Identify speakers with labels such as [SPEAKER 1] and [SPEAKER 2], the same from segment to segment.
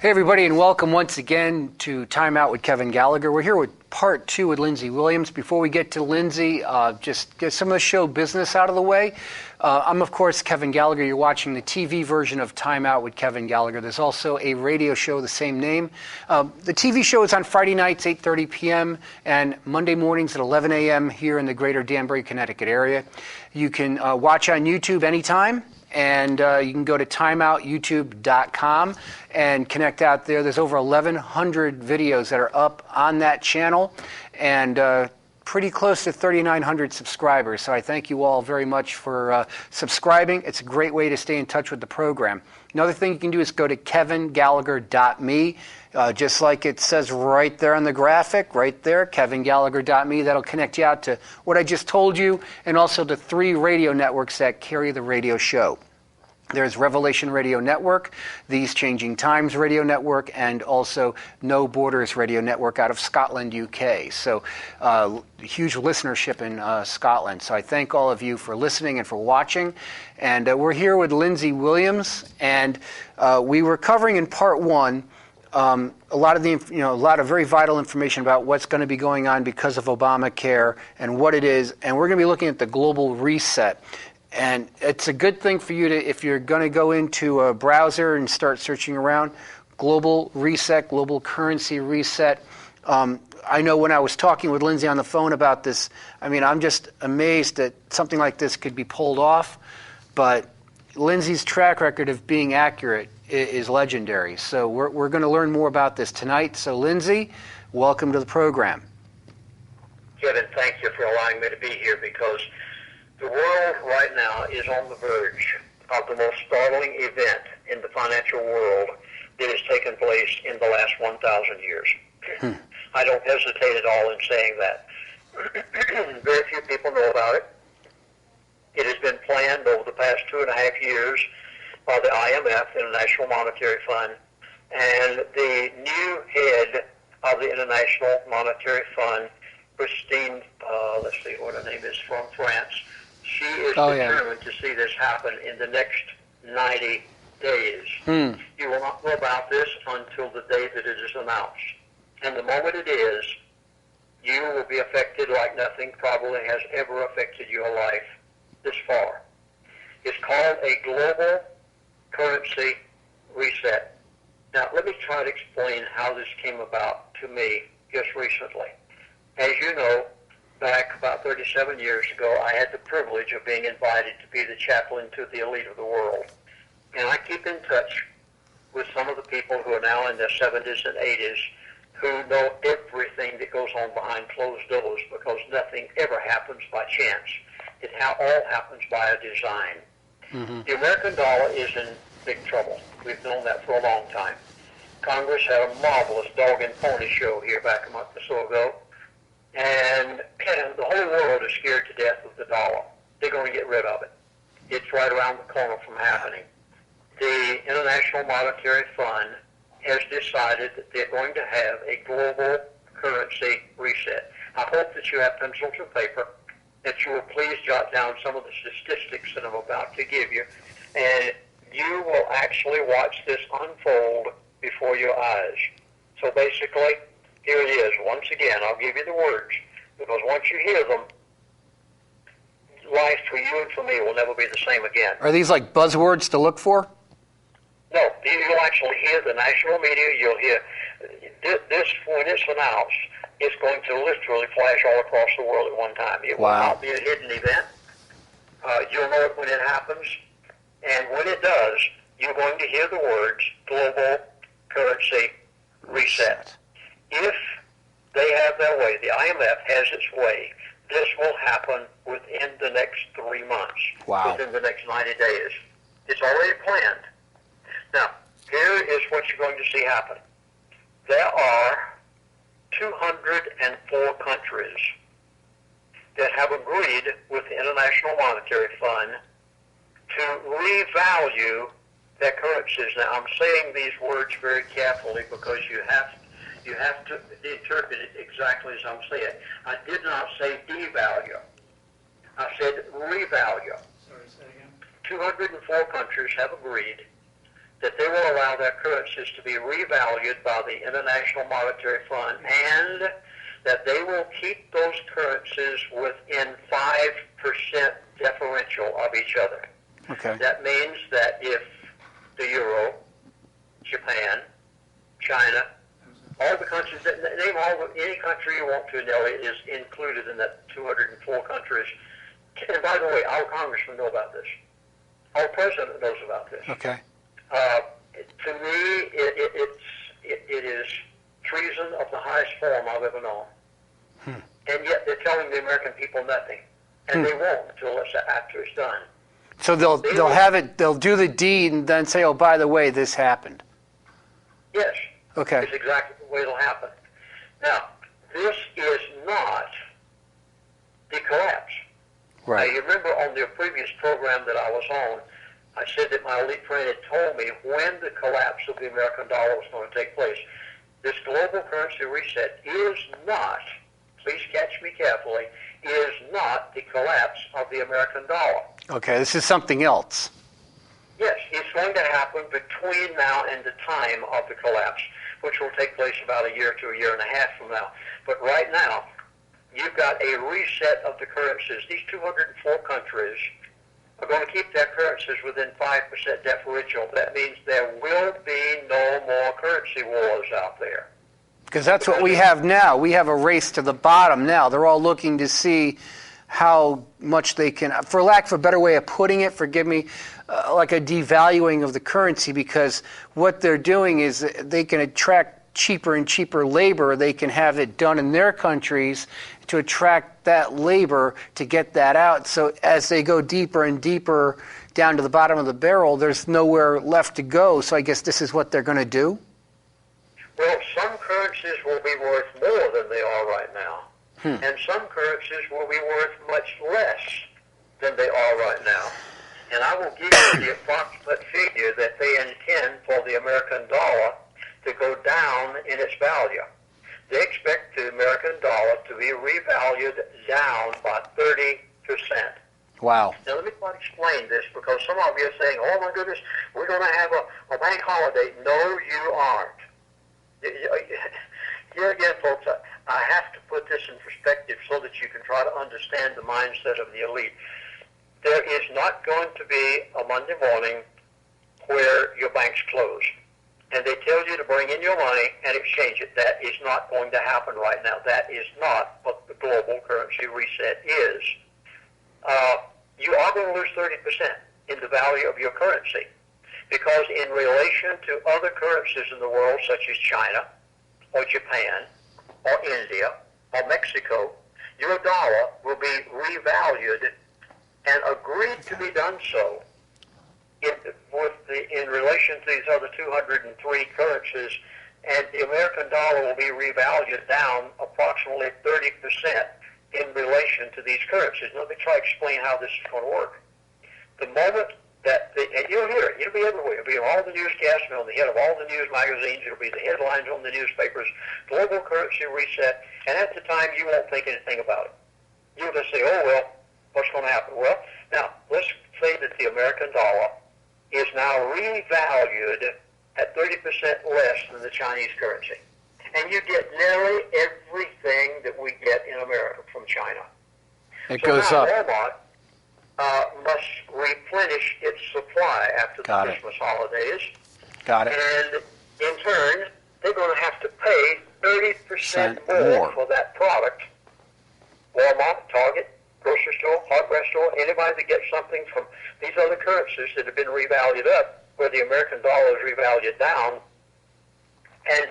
[SPEAKER 1] Hey everybody, and welcome once again to Time Out with Kevin Gallagher. We're here with part 2 with Lindsey Williams. Before we get to Lindsey, just get some of the show business out of the way. I'm, of course, Kevin Gallagher. You're watching the TV version of Time Out with Kevin Gallagher. There's also a radio show, the same name. The TV show is on Friday nights, 8:30 p.m., and Monday mornings at 11 a.m. here in the greater Danbury, Connecticut area. You can watch on YouTube anytime. And you can go to timeoutyoutube.com and connect out there. There's over 1,100 videos that are up on that channel and pretty close to 3,900 subscribers. So I thank you all very much for subscribing. It's a great way to stay in touch with the program. Another thing you can do is go to kevingallagher.me. Just like it says right there on the graphic, right there, kevingallagher.me. That'll connect you out to what I just told you, and also the 3 radio networks that carry the radio show. There's Revelation Radio Network, These Changing Times Radio Network, and also No Borders Radio Network out of Scotland, UK. So huge listenership in Scotland. So I thank all of you for listening and for watching. And we're here with Lindsey Williams, and we were covering in part 1 a lot of very vital information about what's going to be going on because of Obamacare and what it is, and we're going to be looking at the global reset. And it's a good thing for you to, if you're going to go into a browser and start searching around, global reset, global currency reset. I know when I was talking with Lindsey on the phone about this, I mean, I'm just amazed that something like this could be pulled off, but Lindsey's track record of being accurate is legendary. So we're going to learn more about this tonight. So Lindsey, welcome to the program.
[SPEAKER 2] Kevin, thank you for allowing me to be here, because the world right now is on the verge of the most startling event in the financial world that has taken place in the last 1,000 years. I don't hesitate at all in saying that. Very few people know about it. It has been planned over the past 2.5 years by the IMF, International Monetary Fund, and the new head of the International Monetary Fund, Christine, let's see what her name is, from France. She is determined to see this happen in the next 90 days. You will not know about this until the day that it is announced. And the moment it is, you will be affected like nothing probably has ever affected your life this far. It's called a global currency reset. Now, let me try to explain how this came about to me just recently. As you know, back about 37 years ago, I had the privilege of being invited to be the chaplain to the elite of the world. And I keep in touch with some of the people who are now in their 70s and 80s who know everything that goes on behind closed doors, because nothing ever happens by chance. It all happens by a design. The American dollar is in big trouble. We've known that for a long time. Congress had a marvelous dog and pony show here back a month or so ago, and the whole world is scared to death of the dollar. They're going to get rid of it. It's right around the corner from happening. The International Monetary Fund has decided that they're going to have a global currency reset. I hope that you have pencils and paper, that you will please jot down some of the statistics that I'm about to give you, and you will actually watch this unfold before your eyes. So basically, here it is. Once again, I'll give you the words, because once you hear them, life for you and for me will never be the same again.
[SPEAKER 1] Are these like buzzwords to look for?
[SPEAKER 2] No, you'll actually hear the national media. You'll hear this when it's announced. It's going to literally flash all across the world at one time. It will not be a hidden event. You'll know it when it happens. And when it does, you're going to hear the words global currency reset. If they have their way, the IMF has its way, this will happen within the next 3 months, within the next 90 days. It's already planned. Now, here is what you're going to see happen. There are 204 countries that have agreed with the International Monetary Fund to revalue their currencies. Now, I'm saying these words very carefully because you have to interpret it exactly as I'm saying it. I did not say devalue. I said revalue. Sorry, say again. 204 countries have agreed that they will allow their currencies to be revalued by the International Monetary Fund, and that they will keep those currencies within 5% differential of each other.
[SPEAKER 1] Okay.
[SPEAKER 2] That means that if the euro, Japan, China, all the countries, name any country you want to, Nelly, is included in that 204 countries. And by the way, our congressmen know about this. Our president knows about this.
[SPEAKER 1] Okay.
[SPEAKER 2] To me, it is treason of the highest form I've ever known. And yet they're telling the American people nothing. And they won't until after it's done.
[SPEAKER 1] So they'll do the deed and then say, oh, by the way, this happened.
[SPEAKER 2] Yes.
[SPEAKER 1] Okay.
[SPEAKER 2] It's exactly the way it'll happen. Now, this is not the collapse.
[SPEAKER 1] Right.
[SPEAKER 2] Now, you remember on the previous program that I was on, I said that my elite friend had told me when the collapse of the American dollar was going to take place. This global currency reset is not, please catch me carefully, is not the collapse of the American dollar.
[SPEAKER 1] Okay, this is something else.
[SPEAKER 2] Yes, it's going to happen between now and the time of the collapse, which will take place about a year to a year and a half from now. But right now, you've got a reset of the currencies. These 204 countries are going to keep their currencies within 5% differential. That means there will be no more currency wars out there.
[SPEAKER 1] Because that's what we have now. We have a race to the bottom now. They're all looking to see how much they can, for lack of a better way of putting it, forgive me, like a devaluing of the currency, because what they're doing is they can attract cheaper and cheaper labor. They can have it done in their countries to attract that labor to get that out. So as they go deeper and deeper down to the bottom of the barrel, there's nowhere left to go. So I guess this is what they're going to do?
[SPEAKER 2] Well, some currencies will be worth more than they are right now. And some currencies will be worth much less than they are right now. And I will give you the approximate figure that they intend for the American dollar to go down in its value. They expect the American dollar to be revalued down by 30%.
[SPEAKER 1] Wow.
[SPEAKER 2] Now, let me try to explain this, because some of you are saying, oh, my goodness, we're going to have a bank holiday. No, you aren't. Here again, folks, I have to put this in perspective so that you can try to understand the mindset of the elite. There is not going to be a Monday morning where your banks close and they tell you to bring in your money and exchange it. That is not going to happen right now. That is not what the global currency reset is. You are going to lose 30% in the value of your currency, because in relation to other currencies in the world, such as China or Japan or India or Mexico, your dollar will be revalued and agreed to be done so in relation to these other 203 currencies, and the American dollar will be revalued down approximately 30% in relation to these currencies. Let me try to explain how this is going to work. The moment that, and you'll hear it, it'll be everywhere. It'll be on all the newscasts, on the head of all the news magazines, it'll be the headlines on the newspapers, global currency reset, and at the time you won't think anything about it. You'll just say, oh, well, what's going to happen? Well, now, let's say that the American dollar is now revalued at 30% less than the Chinese currency. And you get nearly everything that we get in America from China.
[SPEAKER 1] It goes up.
[SPEAKER 2] Walmart must replenish its supply after the Christmas holidays.
[SPEAKER 1] Got it.
[SPEAKER 2] And in turn, they're going to have to pay 30% more for that product. Walmart, Target, grocery store, hardware store, anybody that gets something from these other currencies that have been revalued up, where the American dollar is revalued down, and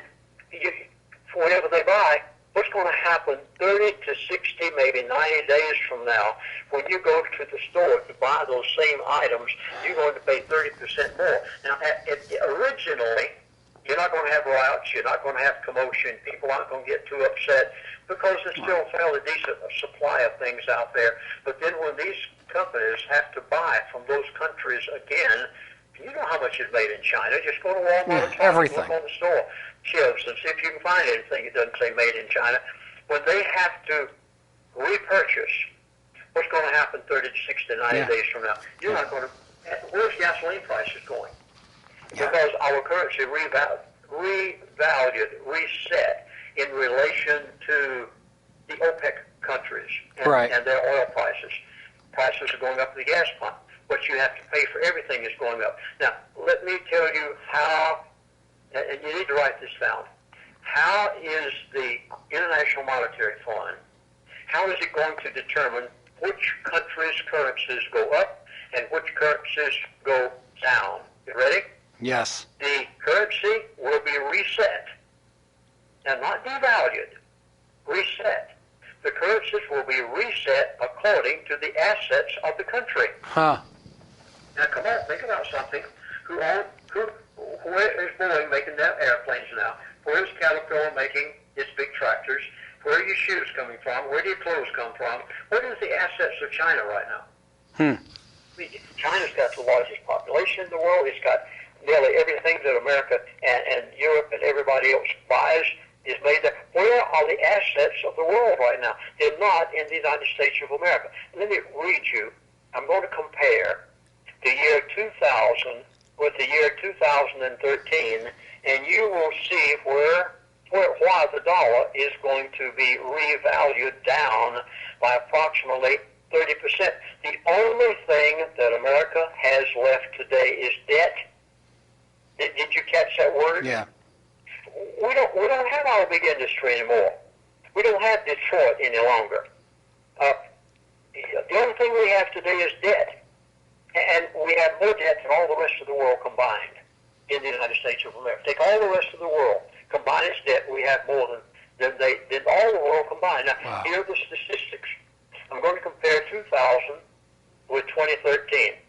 [SPEAKER 2] whenever they buy, what's going to happen 30 to 60, maybe 90 days from now, when you go to the store to buy those same items, you're going to pay 30% more. Now, originally, you're not going to have riots, you're not going to have commotion, people aren't going to get too upset, because there's still a fairly decent supply of things out there. But then when these companies have to buy from those countries again, you know how much is made in China. Just go to Walmart and look on the store shelves and see if you can find anything that doesn't say made in China. When they have to repurchase, what's going to happen 30 to 60 to 90 days from now? You're not going to. Where's gasoline prices going? because our currency revalued, reset in relation to the OPEC countries and their oil prices. Prices are going up at the gas pump. What you have to pay for everything is going up. Now, let me tell you how, and you need to write this down, how is the International Monetary Fund, how is it going to determine which countries' currencies go up and which currencies go down? You ready?
[SPEAKER 1] Yes.
[SPEAKER 2] The currency will be reset, and not devalued, reset. The currencies will be reset according to the assets of the country.
[SPEAKER 1] Huh.
[SPEAKER 2] Now, come on, think about something. Where is Boeing making their airplanes now? Where is Caterpillar making its big tractors? Where are your shoes coming from? Where do your clothes come from? What is the assets of China right now? China's got the largest population in the world. It's got nearly everything that America and Europe and everybody else buys is made there. Where are the assets of the world right now? They're not in the United States of America. Let me read you. I'm going to compare the year 2000 with the year 2013, and you will see why the dollar is going to be revalued down by approximately 30%. The only thing that America has left today is debt. Did you catch that word?
[SPEAKER 1] Yeah.
[SPEAKER 2] We don't have our big industry anymore. We don't have Detroit any longer. The only thing we have today is debt. And we have more debt than all the rest of the world combined in the United States of America. Take all the rest of the world, combine its debt, we have more than all the world combined. Now,
[SPEAKER 1] wow.
[SPEAKER 2] Here are the statistics. I'm going to compare 2000 with 2013.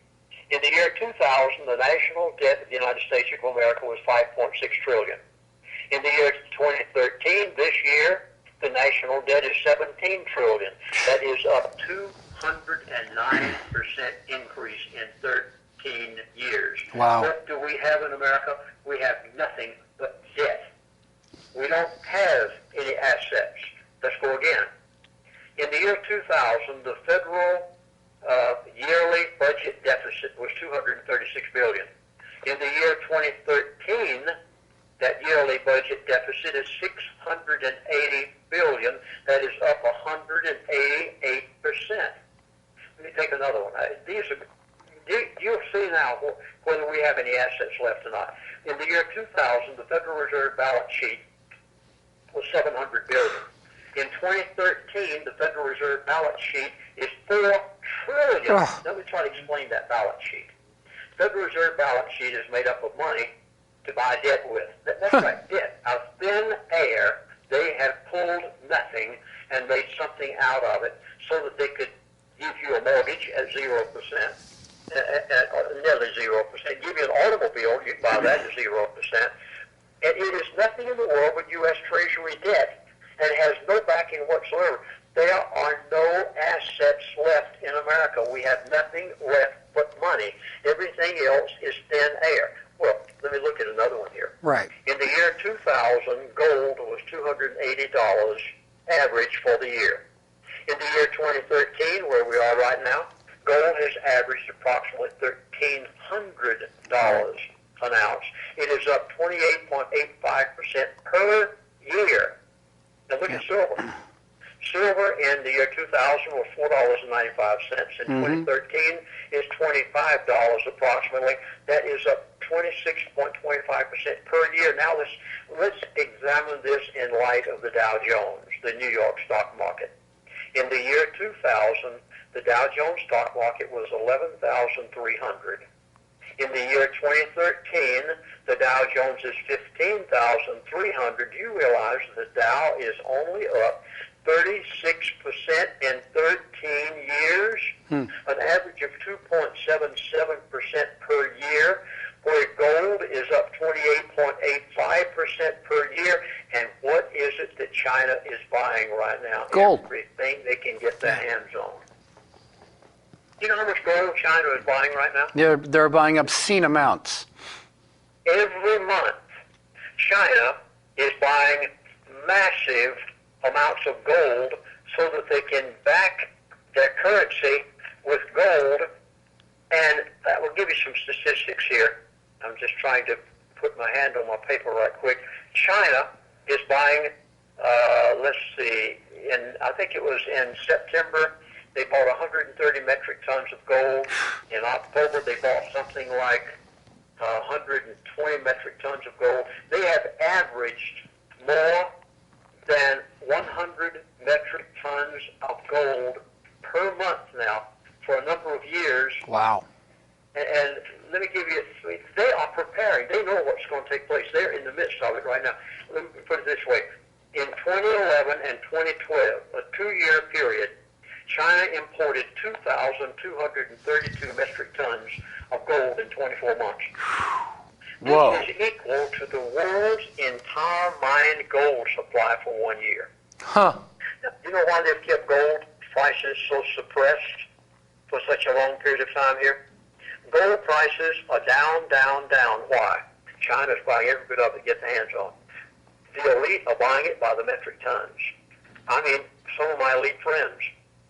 [SPEAKER 2] In the year 2000, the national debt of the United States of America was $5.6 trillion. In the year 2013, this year, the national debt is $17 trillion. That is up 209% increase in 13 years.
[SPEAKER 1] Wow.
[SPEAKER 2] What do we have in America? We have nothing but debt. We don't have any assets. Let's go again. In the year 2000, the federal yearly budget deficit was $236 billion. In the year 2013, that yearly budget deficit is $680 billion. That is up 188%. Let me take another one. You'll see now whether we have any assets left or not. In the year 2000, the Federal Reserve balance sheet was $700 billion. In 2013, the Federal Reserve balance sheet is $4 trillion.
[SPEAKER 1] Oh.
[SPEAKER 2] Let me try to explain that balance sheet. The Federal Reserve balance sheet is made up of money to buy debt with. That's right, debt. Out of thin air, they have pulled nothing and made something out of it so that they could give you a mortgage at 0%, nearly 0%, give you an automobile, you can buy that at 0%. And it is nothing in the world but U.S. Treasury debt and has no backing whatsoever. There are no assets left in America. We have nothing left but money. Everything else is thin air. Well, let me look at another one here.
[SPEAKER 1] Right.
[SPEAKER 2] In the year 2000, gold was $280 average for the year. In the year 2013, where we are right now, gold has averaged approximately $1,300 an ounce. It is up 28.85% per year. Now look at silver. Silver in the year 2000 was $4.95. In 2013 is $25 approximately. That is up 26.25% per year. Now let's examine this in light of the Dow Jones, the New York stock market. In the year 2000, the Dow Jones stock market was 11,300. In the year 2013, the Dow Jones is 15,300. You realize the Dow is only up 36% in 13 years, an average of 2.77% per year, where gold is up 28.85% per year. And what is it that China is buying right now?
[SPEAKER 1] Gold.
[SPEAKER 2] Everything they can get their hands on. You know how much gold China is buying right now?
[SPEAKER 1] They're buying obscene amounts.
[SPEAKER 2] Every month, China is buying massive amounts of gold so that they can back their currency with gold. And that will give you some statistics here. I'm just trying to put my hand on my paper right quick. China is buying, let's see, I think it was in September, they bought 130 metric tons of gold. In October, they bought something like 120 metric tons of gold. They have averaged more than 100 metric tons of gold per month now for a number of years.
[SPEAKER 1] Wow.
[SPEAKER 2] And let me give you, they are preparing. They know what's going to take place. They're in the midst of it right now. Let me put it this way. In 2011 and 2012, a 2-year period, China imported 2,232 metric tons of gold in 24 months.
[SPEAKER 1] Whoa.
[SPEAKER 2] This is equal to the world's entire mined gold supply for 1 year.
[SPEAKER 1] Huh.
[SPEAKER 2] Now, you know why they've kept gold prices so suppressed for such a long period of time here? Gold prices are down, down, down. Why? China's buying every bit of it to get their hands on. The elite are buying it by the metric tons. I mean, some of my elite friends.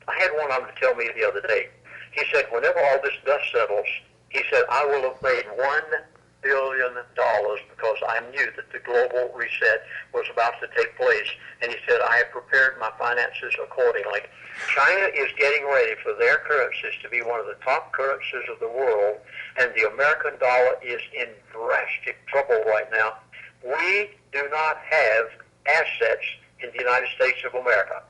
[SPEAKER 2] I had one of them tell me the other day. He said, whenever all this dust settles, he said, I will have made $1 billion because I knew that the global reset was about to take place. And he said, I have prepared my finances accordingly. China is getting ready for their currencies to be one of the top currencies of the world, and the American dollar is in drastic trouble right now. We do not have assets in the United States of America.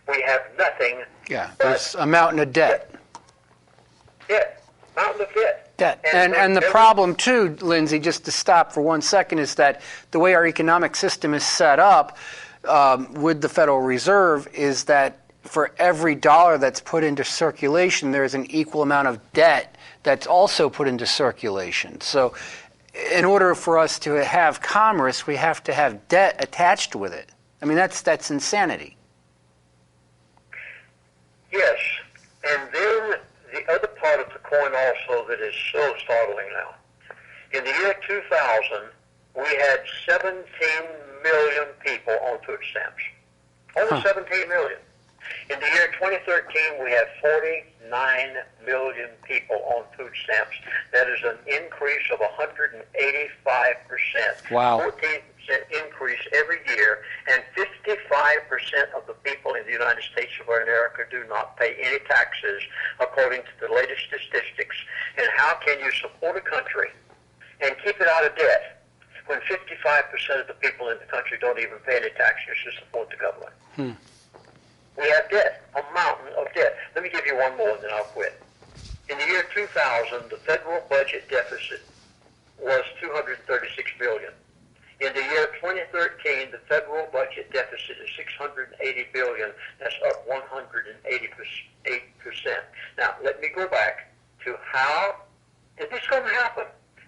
[SPEAKER 2] We have nothing.
[SPEAKER 1] Yeah, there's a mountain of debt.
[SPEAKER 2] Debt. Mountain of debt.
[SPEAKER 1] Debt. And the problem, too, Lindsey, just to stop for 1 second, is that the way our economic system is set up with the Federal Reserve is that for every dollar that's put into circulation, there's an equal amount of debt that's also put into circulation. So in order for us to have commerce, we have to have debt attached with it. I mean, that's insanity.
[SPEAKER 2] Yes. And then the other part of the coin also that is so startling now. In the year 2000, we had 17 million people on food stamps. Only 17 million. In the year 2013, we had 49 million people on food stamps. That is an increase of 185%.
[SPEAKER 1] Wow.
[SPEAKER 2] 14% increase every year, and 55% of the people in the United States of America do not pay any taxes, according to the latest statistics. And how can you support a country and keep it out of debt when 55% of the people in the country don't even pay any taxes to support the government? We have debt, a mountain of debt. Let me give you one more and then I'll quit. In the year 2000, the federal budget deficit was $236 billion. In the year 2013, the federal budget deficit is $680 billion. That's up 188%. Now, let me go back to how is this going to happen?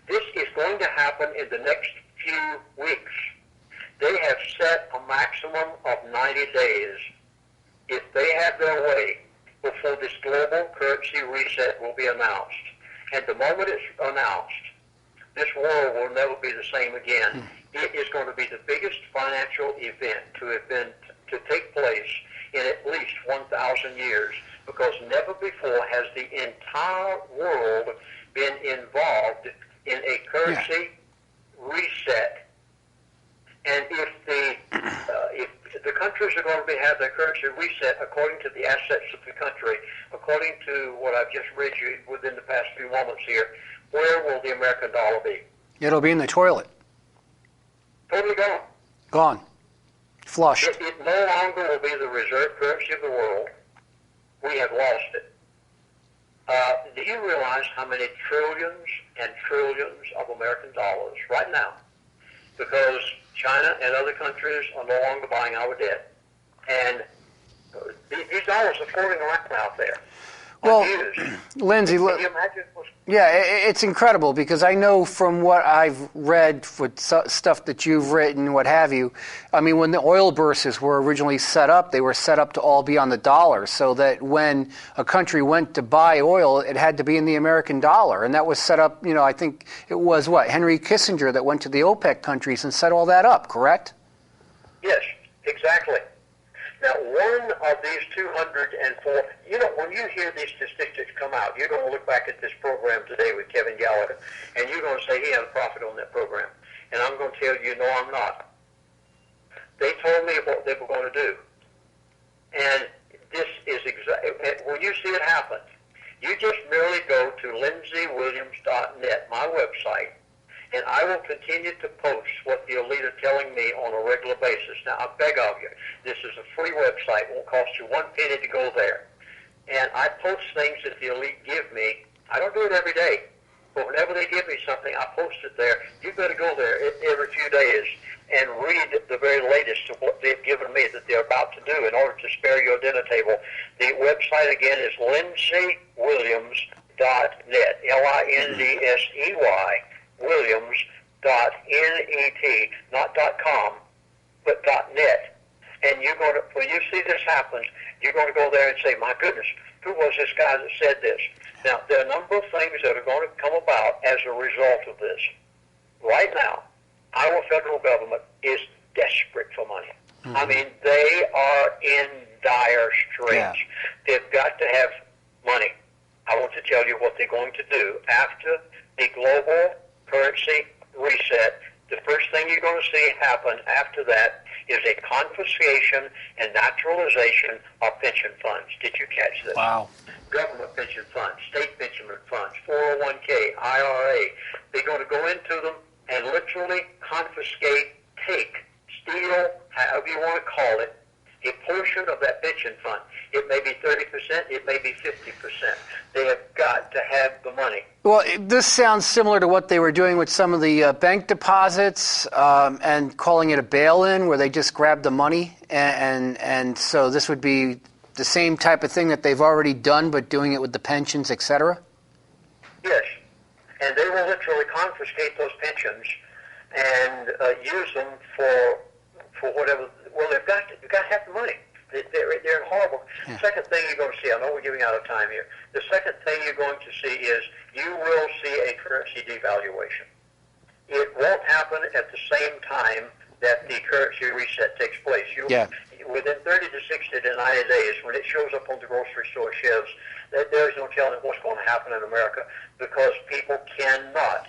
[SPEAKER 2] This is going to happen in the next few weeks. They have set a maximum of 90 days. If they have their way, before this global currency reset will be announced. And the moment it's announced, this world will never be the same again. It is going to be the biggest financial event to take place in at least 1,000 years, because never before has the entire world been involved in a currency reset. And if the countries are going to have their currency reset according to the assets of the country, according to what I've just read you within the past few moments here, where will the American dollar be?
[SPEAKER 1] It'll be in the toilet.
[SPEAKER 2] Totally gone.
[SPEAKER 1] Gone. Flushed.
[SPEAKER 2] It no longer will be the reserve currency of the world. We have lost it. Do you realize how many trillions and trillions of American dollars right now, because China and other countries are no longer buying our debt, and these dollars are floating around out there?
[SPEAKER 1] Well, Lindsey,
[SPEAKER 2] can you imagine?
[SPEAKER 1] Yeah, it's incredible, because I know from what I've read with stuff that you've written, what have you, I mean, when the oil bourses were originally set up, they were set up to all be on the dollar, so that when a country went to buy oil, it had to be in the American dollar. And that was set up, I think it was, Henry Kissinger that went to the OPEC countries and set all that up, correct?
[SPEAKER 2] Yes, exactly. Now, one of these 204, when you hear these statistics come out, you're going to look back at this program today with Kevin Gallagher, and you're going to say he had a profit on that program. And I'm going to tell you, no, I'm not. They told me what they were going to do. And this is exactly, when you see it happen, you just merely go to lindseywilliams.net, my website, and I will continue to post what the elite are telling me on a regular basis. Now, I beg of you, this is a free website. It won't cost you one penny to go there. And I post things that the elite give me. I don't do it every day, but whenever they give me something, I post it there. You better go there every few days and read the very latest of what they've given me that they're about to do in order to spare your dinner table. The website, again, is lindseywilliams.net, Lindsey, Williams.net, not .com, but .net. And you're going to, when you see this happen, you're going to go there and say, my goodness, who was this guy that said this? Now, there are a number of things that are going to come about as a result of this. Right now, our federal government is desperate for money. Mm-hmm. I mean, they are in dire straits. Yeah. They've got to have money. I want to tell you what they're going to do after the global currency reset. The first thing you're going to see happen after that is a confiscation and naturalization of pension funds. Did you catch this?
[SPEAKER 1] Wow.
[SPEAKER 2] Government pension funds, state pension funds, 401k, IRA. They're going to go into them and literally confiscate, take, steal, however you want to call it, a portion of that pension fund. It may be 30%, it may be 50%. They have got to have the money.
[SPEAKER 1] Well, this sounds similar to what they were doing with some of the bank deposits and calling it a bail-in, where they just grabbed the money. And so this would be the same type of thing that they've already done, but doing it with the pensions, et cetera?
[SPEAKER 2] Yes. And they will literally confiscate those pensions and use them for whatever. Well, you've got to have the money. They're in horrible. Yeah. Second thing you're going to see, I know we're giving out of time here. The second thing you're going to see is you will see a currency devaluation. It won't happen at the same time that the currency reset takes place. Within 30 to 60 to 90 days, when it shows up on the grocery store shelves, there's no telling what's going to happen in America because people cannot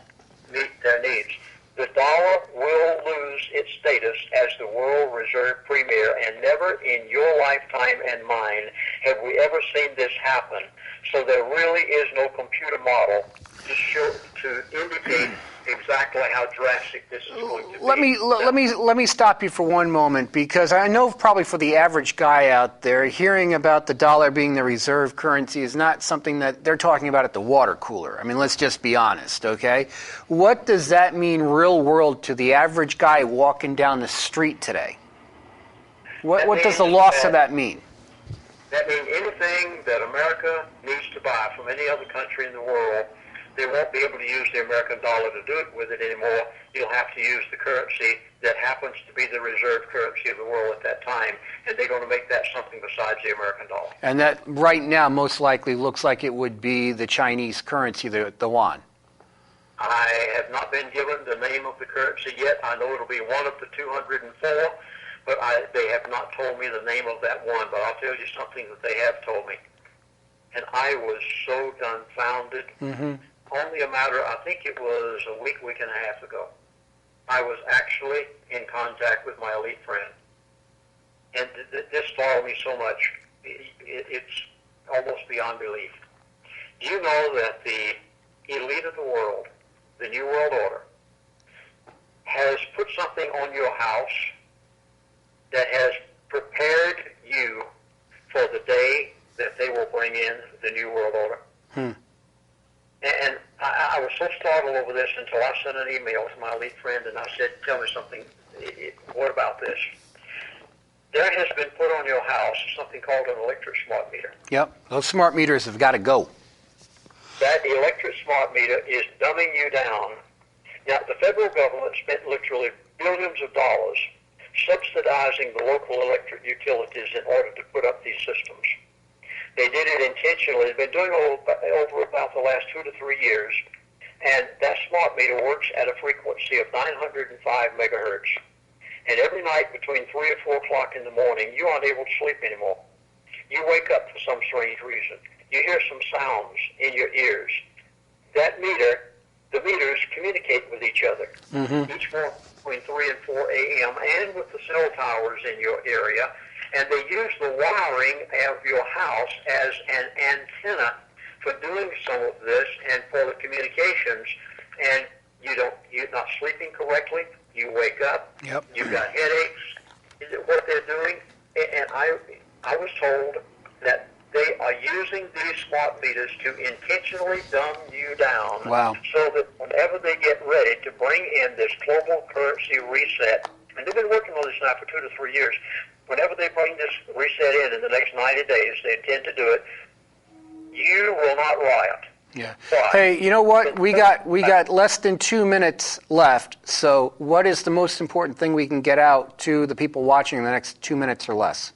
[SPEAKER 2] meet their needs. The dollar will lose its status as the world reserve premier, and never in your lifetime and mine have we ever seen this happen. So there really is no computer model to indicate exactly how drastic this is going to be.
[SPEAKER 1] Let me stop you for one moment, because I know probably for the average guy out there, hearing about the dollar being the reserve currency is not something that they're talking about at the water cooler. I mean, let's just be honest, okay? What does that mean real world to the average guy walking down the street today? What does the loss of that mean?
[SPEAKER 2] That means anything that America needs to buy from any other country in the world, they won't be able to use the American dollar to do it with it anymore. You'll have to use the currency that happens to be the reserve currency of the world at that time, and they're going to make that something besides the American dollar.
[SPEAKER 1] And that right now most likely looks like it would be the Chinese currency, the yuan.
[SPEAKER 2] I have not been given the name of the currency yet. I know it'll be one of the 204, but they have not told me the name of that one. But I'll tell you something that they have told me. And I was so dumbfounded. Mm-hmm. Only a matter, I think it was a week and a half ago, I was actually in contact with my elite friend. And this startled me so much, it's almost beyond belief. Do you know that the elite of the world, the New World Order, has put something on your house that has prepared you for the day that they will bring in the New World Order? And I was so startled over this until I sent an email to my elite friend and I said, tell me something, what about this? There has been put on your house something called an electric smart meter.
[SPEAKER 1] Yep, those smart meters have got to go.
[SPEAKER 2] That electric smart meter is dumbing you down. Now, the federal government spent literally billions of dollars subsidizing the local electric utilities in order to put up these systems. They did it intentionally. They've been doing it over about the last 2 to 3 years, and that smart meter works at a frequency of 905 megahertz. And every night between 3 and 4 o'clock in the morning, you aren't able to sleep anymore. You wake up for some strange reason. You hear some sounds in your ears. That meter, the meters communicate with each other. Mm-hmm. Each morning between 3 and 4 a.m. and with the cell towers in your area. And they use the wiring of your house as an antenna for doing some of this and for the communications. And you're not sleeping correctly. You wake up.
[SPEAKER 1] Yep.
[SPEAKER 2] You've got headaches. What they're doing, and I was told that they are using these smart meters to intentionally dumb you down.
[SPEAKER 1] Wow.
[SPEAKER 2] So that whenever they get ready to bring in this global currency reset, and they've been working on this now for 2 to 3 years, whenever they bring this reset in the next 90 days, they intend to do it, you will not riot.
[SPEAKER 1] Yeah.
[SPEAKER 2] Why?
[SPEAKER 1] Hey, you know what? We got less than 2 minutes left. So what is the most important thing we can get out to the people watching in the next 2 minutes or less?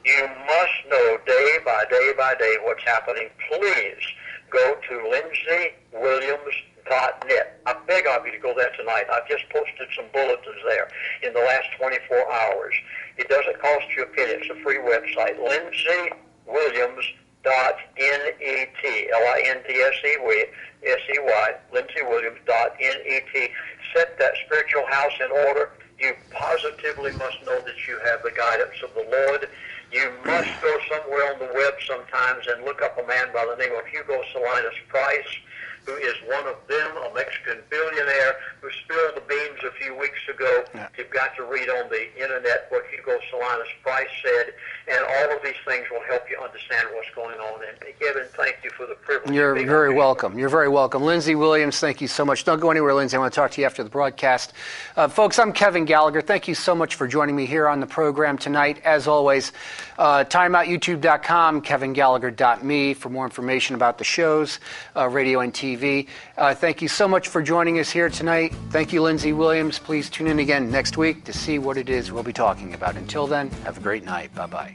[SPEAKER 2] You must know day by day what's happening. Please go to LindseyWilliams.net. I beg of you to go there tonight. I've just posted some bulletins there in the last 24 hours. It doesn't cost you a penny. It's a free website. LindseyWilliams.net, LINDSEY, LindseyWilliams.net. Set that spiritual house in order. You positively must know that you have the guidance of the Lord. You must go somewhere on the web sometimes and look up a man by the name of Hugo Salinas Price, who is one of them, a Mexican billionaire who spilled the beans a few weeks ago. Yeah. You've got to read on the internet what Hugo Salinas Price said, and all of these things will help you understand what's going on. And Kevin, thank you for the privilege.
[SPEAKER 1] You're very welcome. You're very welcome. Lindsey Williams, thank you so much. Don't go anywhere, Lindsey. I want to talk to you after the broadcast. Folks, I'm Kevin Gallagher. Thank you so much for joining me here on the program tonight. As always, timeoutyoutube.com, kevingallagher.me for more information about the shows, radio and TV. Thank you so much for joining us here tonight. Thank you, Lindsey Williams. Please tune in again next week to see what it is we'll be talking about. Until then, have a great night. Bye-bye.